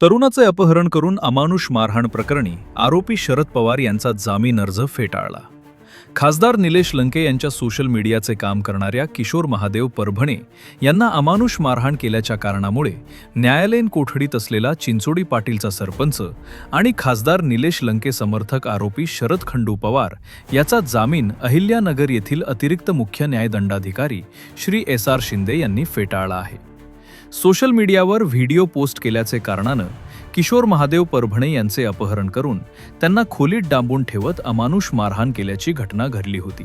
तरुणाचे अपहरण करून अमानुष मारहाण प्रकरणी आरोपी शरद पवार यांचा जामीन अर्ज फेटाळला. खासदार निलेश लंके यांच्या सोशल मीडियाचे काम करणाऱ्या किशोर महादेव परभणे यांना अमानुष मारहाण केल्याच्या कारणामुळे न्यायालयीन कोठडीत असलेला चिंचोडी पाटीलचा सरपंच आणि खासदार निलेश लंके समर्थक आरोपी शरद खंडू पवार याचा जामीन अहिल्यानगर येथील अतिरिक्त मुख्य न्यायदंडाधिकारी श्री एस.आर. शिंदे यांनी फेटाळला आहे. सोशल मीडियावर व्हिडिओ पोस्ट केल्याचे कारणानं किशोर महादेव परभणे यांचे अपहरण करून त्यांना खोलीत डांबून ठेवत अमानुष मारहाण केल्याची घटना घडली होती.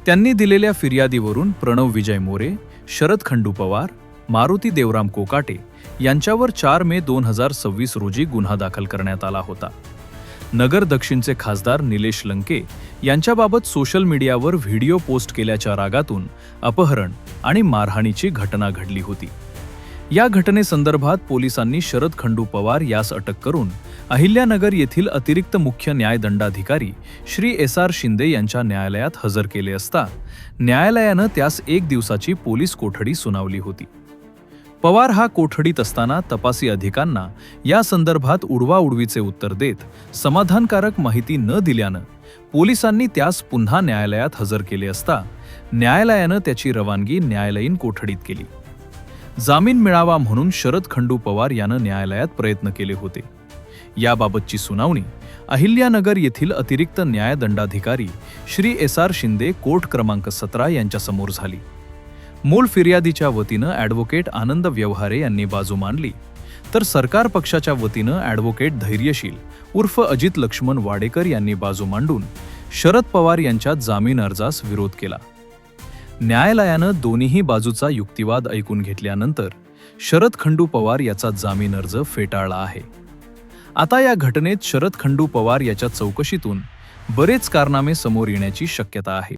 त्यांनी दिलेल्या फिर्यादीवरून प्रणव विजय मोरे, शरद खंडू पवार, मारुती देवराम कोकाटे यांच्यावर 4 मे 2026 रोजी गुन्हा दाखल करण्यात आला होता. नगर दक्षिणचे खासदार निलेश लंके यांच्याबाबत सोशल मीडियावर व्हिडिओ पोस्ट केल्याच्या रागातून अपहरण आणि मारहाणीची घटना घडली होती. या घटनेसंदर्भात पोलिसांनी शरद खंडू पवार यास अटक करून अहिल्यानगर येथील अतिरिक्त मुख्य न्यायदंडाधिकारी श्री एस.आर. शिंदे यांच्या न्यायालयात हजर केले असता न्यायालयानं त्यास 1 दिवसाची पोलीस कोठडी सुनावली होती. पवार हा कोठडीत असताना तपासी अधिकाऱ्यांना या संदर्भात उडवाउडवीचे उत्तर देत समाधानकारक माहिती न दिल्यानं पोलिसांनी त्यास पुन्हा न्यायालयात हजर केले असता न्यायालयानं त्याची रवानगी न्यायालयीन कोठडीत केली. जामीन मिळावा म्हणून शरद खंडू पवार यानं न्यायालयात प्रयत्न केले होते. याबाबतची सुनावणी अहिल्यानगर येथील अतिरिक्त न्यायदंडाधिकारी श्री एस.आर. शिंदे कोर्ट क्रमांक 17 यांच्यासमोर झाली. मूळ फिर्यादीच्या वतीनं ॲडव्होकेट आनंद व्यवहारे यांनी बाजू मांडली, तर सरकार पक्षाच्या वतीनं ॲडव्होकेट धैर्यशील उर्फ अजित लक्ष्मण वाडेकर यांनी बाजू मांडून शरद पवार यांच्या जामीन अर्जास विरोध केला. न्यायालयानं दोन्ही बाजूचा युक्तिवाद ऐकून घेतल्यानंतर शरद खंडू पवार याचा जामीन अर्ज फेटाळला आहे. आता या घटनेत शरद खंडू पवार याच्या चौकशीतून बरेच कारनामे समोर येण्याची शक्यता आहे.